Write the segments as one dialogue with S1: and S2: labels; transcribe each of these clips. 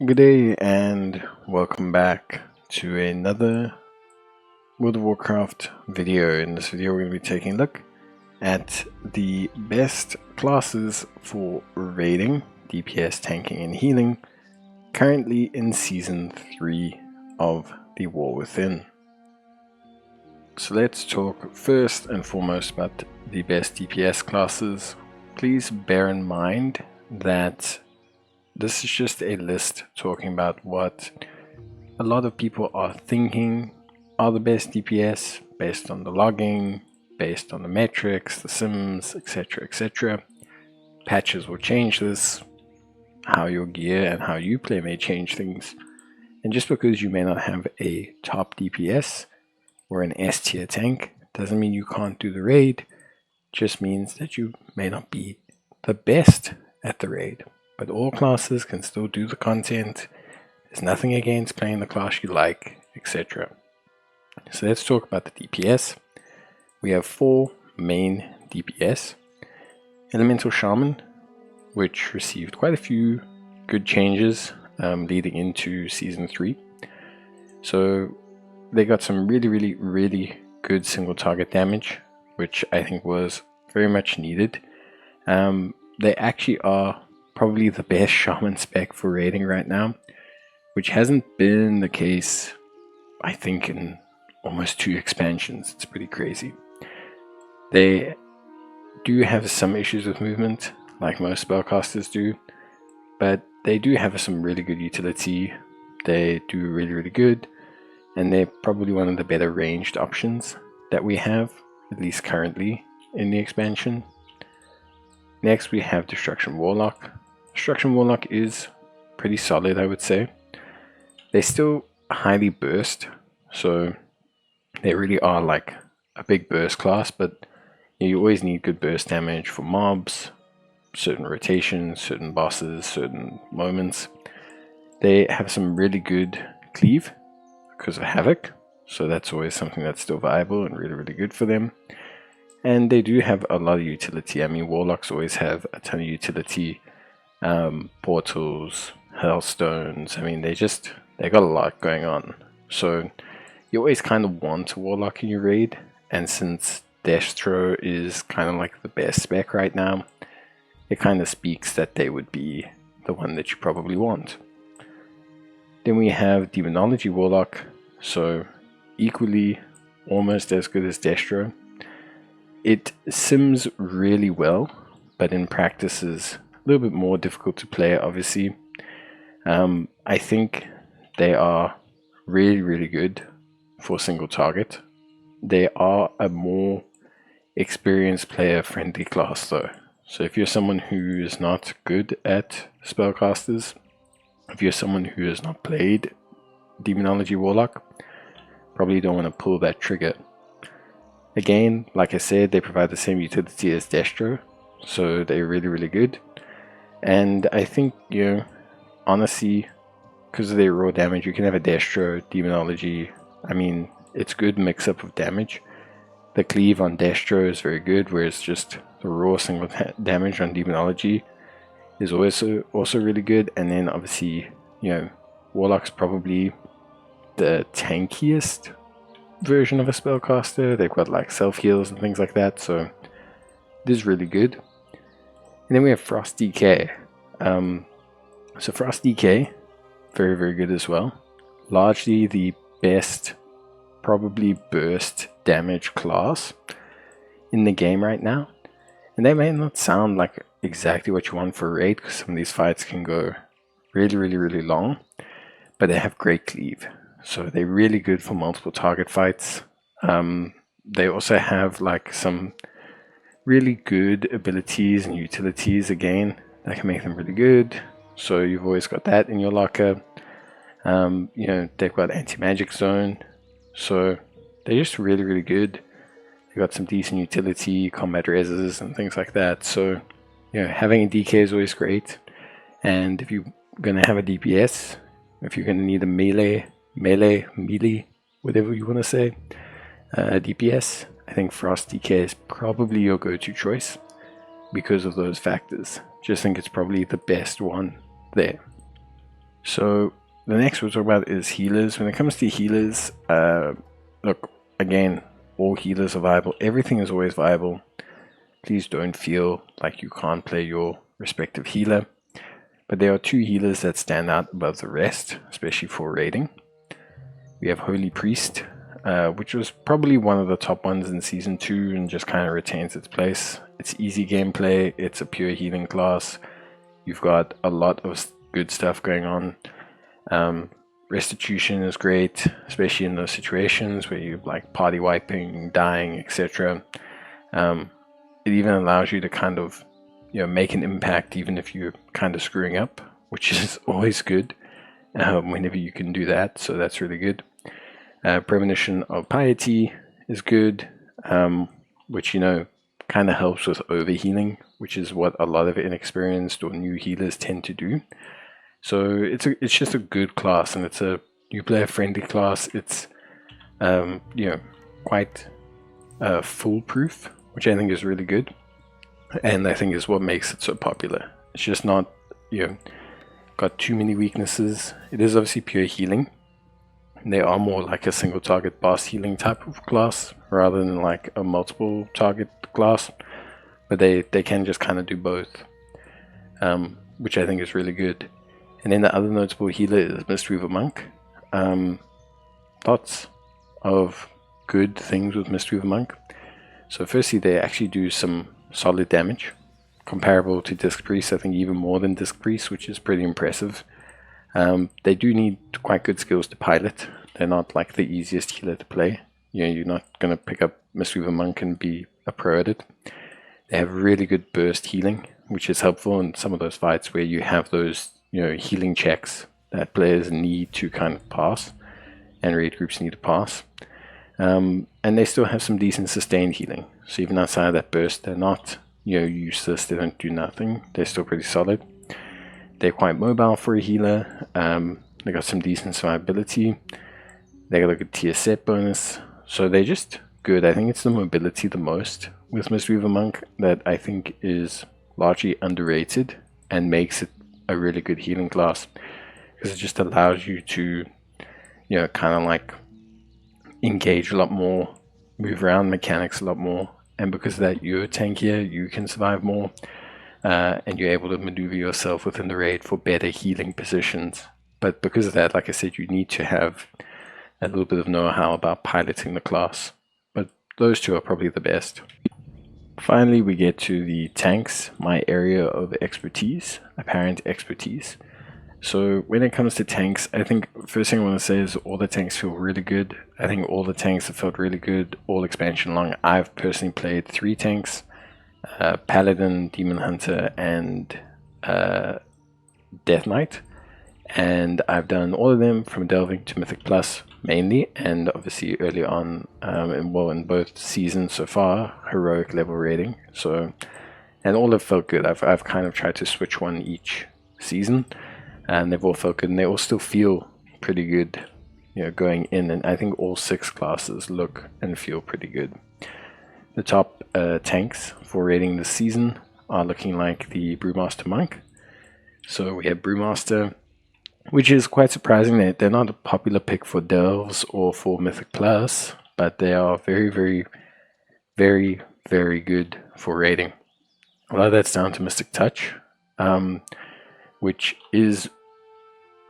S1: Good day and welcome back to another World of Warcraft video. In this video we're going to be taking a look at the best classes for raiding, DPS, tanking and healing currently in Season 3 of the War Within. So let's talk first and foremost about the best DPS classes. Please bear in mind that this is just a list talking about what a lot of people are thinking are the best DPS based on the logging, based on the metrics, the sims, etc, etc. Patches will change this, how your gear and how you play may change things. And just because you may not have a top DPS or an S tier tank doesn't mean you can't do the raid, just means that you may not be the best at the raid. But all classes can still do the content. There's nothing against playing the class you like, etc. So let's talk about the DPS. We have 4 main DPS. Elemental Shaman, which received quite a few good changes leading into Season 3. So they got some really good single target damage, which I think was very much needed. They actually are probably the best shaman spec for raiding right now, which hasn't been the case I think in almost 2 expansions. It's pretty crazy. They do have some issues with movement, like most spellcasters do, but they do have some really good utility. They do really good, and they're probably one of the better ranged options that we have, at least currently in the expansion. Next we have Destruction Warlock. Destruction Warlock is pretty solid, I would say. They still highly burst, so they really are like a big burst class, but you always need good burst damage for mobs, certain rotations, certain bosses, certain moments. They have some really good cleave because of Havoc, so that's always something that's still viable and really good for them. And they do have a lot of utility. I mean, Warlocks always have a ton of utility. Portals, Hellstones, I mean they got a lot going on. So you always kind of want a Warlock in your raid, and since Destro is kind of like the best spec right now, it kind of speaks that they would be the one that you probably want. Then we have Demonology Warlock, so equally almost as good as Destro. It sims really well, but in practice is a little bit more difficult to play, obviously. I think they are really good for single target. They are a more experienced player friendly class though. So if you're someone who is not good at spellcasters, if you're someone who has not played Demonology Warlock, probably don't want to pull that trigger. Again, like I said, they provide the same utility as Destro, so they're really good. And I think, you know, honestly, because of their raw damage, you can have a Destro, Demonology. I mean, it's good mix up of damage. The cleave on Destro is very good, whereas just the raw single damage on Demonology is also really good. And then obviously, you know, Warlock's probably the tankiest version of a spellcaster. They've got like self heals and things like that, so this is really good. And then we have Frost DK. So Frost DK, very good as well. Largely the best, probably burst damage class in the game right now. And they may not sound like exactly what you want for a raid, because some of these fights can go really long, but they have great cleave. So they're really good for multiple target fights. They also have like some really good abilities and utilities again that can make them really good. So you've always got that in your locker. You know, they've got anti-magic zone, so they're just really good. They've got some decent utility, combat reses and things like that. So, you know, having a DK is always great. And if you're gonna have a DPS, if you're gonna need a melee, whatever you want to say, DPS, I think Frost DK is probably your go-to choice because of those factors. Just think it's probably the best one there. So the next we'll talk about is healers. When it comes to healers, look, again, all healers are viable. Everything is always viable. Please don't feel like you can't play your respective healer. But there are two healers that stand out above the rest, especially for raiding. We have Holy Priest, which was probably one of the top ones in Season 2 and just kind of retains its place. It's easy gameplay, it's a pure healing class. You've got a lot of good stuff going on. Restitution is great, especially in those situations where you're like party wiping, dying, etc. It even allows you to kind of, make an impact even if you're kind of screwing up, which is always good whenever you can do that. So that's really good. Premonition of Piety is good, which kind of helps with overhealing, which is what a lot of inexperienced or new healers tend to do. So it's just a good class, and it's a new player friendly class. It's quite foolproof, which I think is really good, and I think is what makes it so popular. It's just not got too many weaknesses. It is obviously pure healing. They are more like a single target boss healing type of class rather than like a multiple target class, but they can just kind of do both, which I think is really good. And then the other notable healer is Mistweaver Monk. Lots of good things with Mistweaver Monk. So firstly, they actually do some solid damage, comparable to Disc Priest, I think even more than Disc Priest, which is pretty impressive. They do need quite good skills to pilot. They're not like the easiest healer to play. You're not going to pick up Mistweaver Monk and be a pro at it. They have really good burst healing, which is helpful in some of those fights where you have those healing checks that players need to kind of pass, and raid groups need to pass. And they still have some decent sustained healing. So even outside of that burst, they're not useless. They don't do nothing. They're still pretty solid. They're quite mobile for a healer. They got some decent survivability. They got a good tier set bonus. So they're just good. I think it's the mobility the most with Mistweaver Monk that I think is largely underrated and makes it a really good healing class, because it just allows you to kind of like engage a lot more, move around mechanics a lot more, and because of that you're tankier, you can survive more, and you're able to maneuver yourself within the raid for better healing positions. But because of that, like I said, you need to have a little bit of know-how about piloting the class. But those two are probably the best. Finally, we get to the tanks, my area of expertise, apparent expertise. So when it comes to tanks, I think first thing I want to say is all the tanks feel really good. I think all the tanks have felt really good all expansion long. I've personally played 3 tanks, Paladin, Demon Hunter, and Death Knight. And I've done all of them from Delving to Mythic Plus mainly, and obviously early on in both seasons so far, Heroic level rating. So, and all have felt good. I've kind of tried to switch one each season, and they've all felt good, and they all still feel pretty good, going in. And I think all 6 classes look and feel pretty good. The top tanks for rating this season are looking like the Brewmaster Monk. So we have Brewmaster, which is quite surprising. They're not a popular pick for Delves or for Mythic Plus, but they are very, very, very, very good for raiding. A lot of that's down to Mystic Touch, which is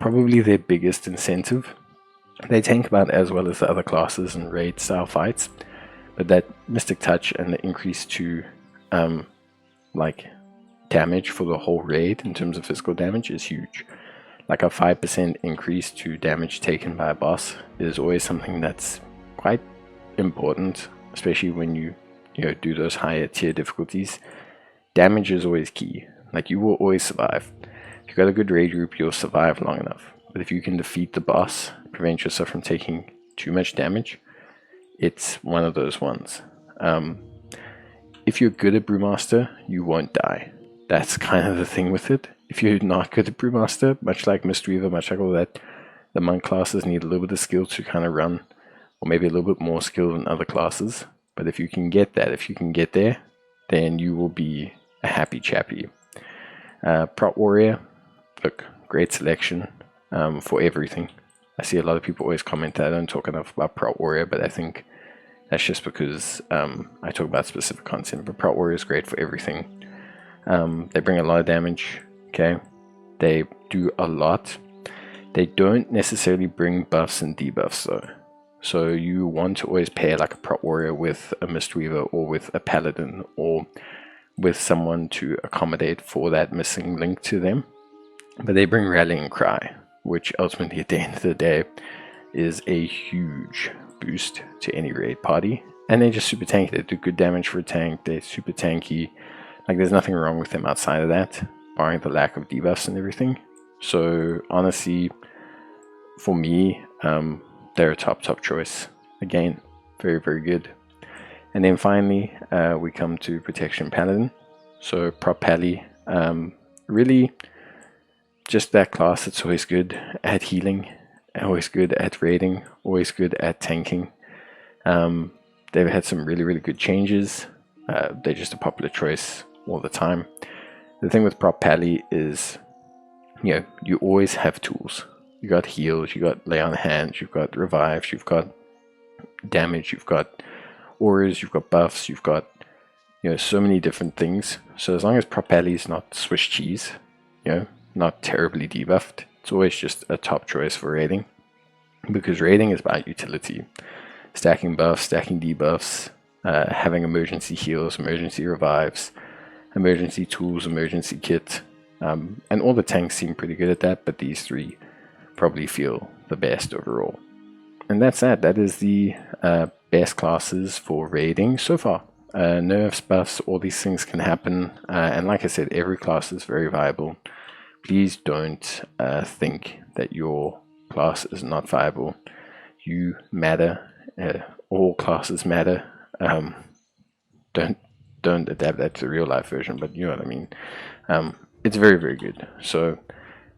S1: probably their biggest incentive. They tank about as well as the other classes in raid style fights, but that Mystic Touch and the increase to like damage for the whole raid in terms of physical damage is huge. Like a 5% increase to damage taken by a boss is always something that's quite important, especially when you do those higher tier difficulties. Damage is always key. Like, you will always survive. If you've got a good raid group, you'll survive long enough. But if you can defeat the boss, prevent yourself from taking too much damage, it's one of those ones. If you're good at Brewmaster, you won't die. That's kind of the thing with it. If you're not good at Brewmaster, much like Mistweaver, much like all that, the monk classes need a little bit of skill to kind of run, or maybe a little bit more skill than other classes. But if you can get that, if you can get there, then you will be a happy chappy. Prot Warrior, look, great selection. for everything. I see a lot of people always comment that I don't talk enough about Prot Warrior, but I think that's just because I talk about specific content. But Prot Warrior is great for everything. They bring a lot of damage, okay? They do a lot. They don't necessarily bring buffs and debuffs though. So you want to always pair like a Prot Warrior with a Mistweaver or with a Paladin or with someone to accommodate for that missing link to them. But they bring Rallying Cry, which ultimately at the end of the day is a huge boost to any raid party. And they're just super tanky. They do good damage for a tank. They're super tanky. Like there's nothing wrong with them outside of that, barring the lack of debuffs and everything. So honestly, for me, they're a top choice. Again, very, very good. And then finally, we come to Protection Paladin. So Prot Pally, really just that class that's always good at healing, always good at raiding, always good at tanking. They've had some really, really good changes. They're just a popular choice all the time. The thing with Prot Pally is, you know, you always have tools. You got heals, you got lay on hands, you've got revives, you've got damage, you've got auras, you've got buffs, you've got, you know, so many different things. So as long as Prot Pally is not Swiss cheese, you know, not terribly debuffed, it's always just a top choice for raiding, because raiding is about utility, stacking buffs, stacking debuffs, having emergency heals, emergency revives, emergency tools, emergency kit, and all the tanks seem pretty good at that, but these three probably feel the best overall. And that's that. That is the best classes for raiding so far. Nerfs, buffs, all these things can happen, and like I said, every class is very viable. Please don't think that your class is not viable. You matter. All classes matter. Don't adapt that to the real life version, but you know what I mean. It's very, very good. So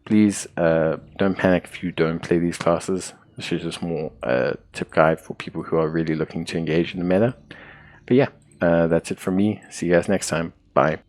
S1: please don't panic if you don't play these classes. This is just more a tip guide for people who are really looking to engage in the meta. But yeah, that's it from me. See you guys next time. Bye.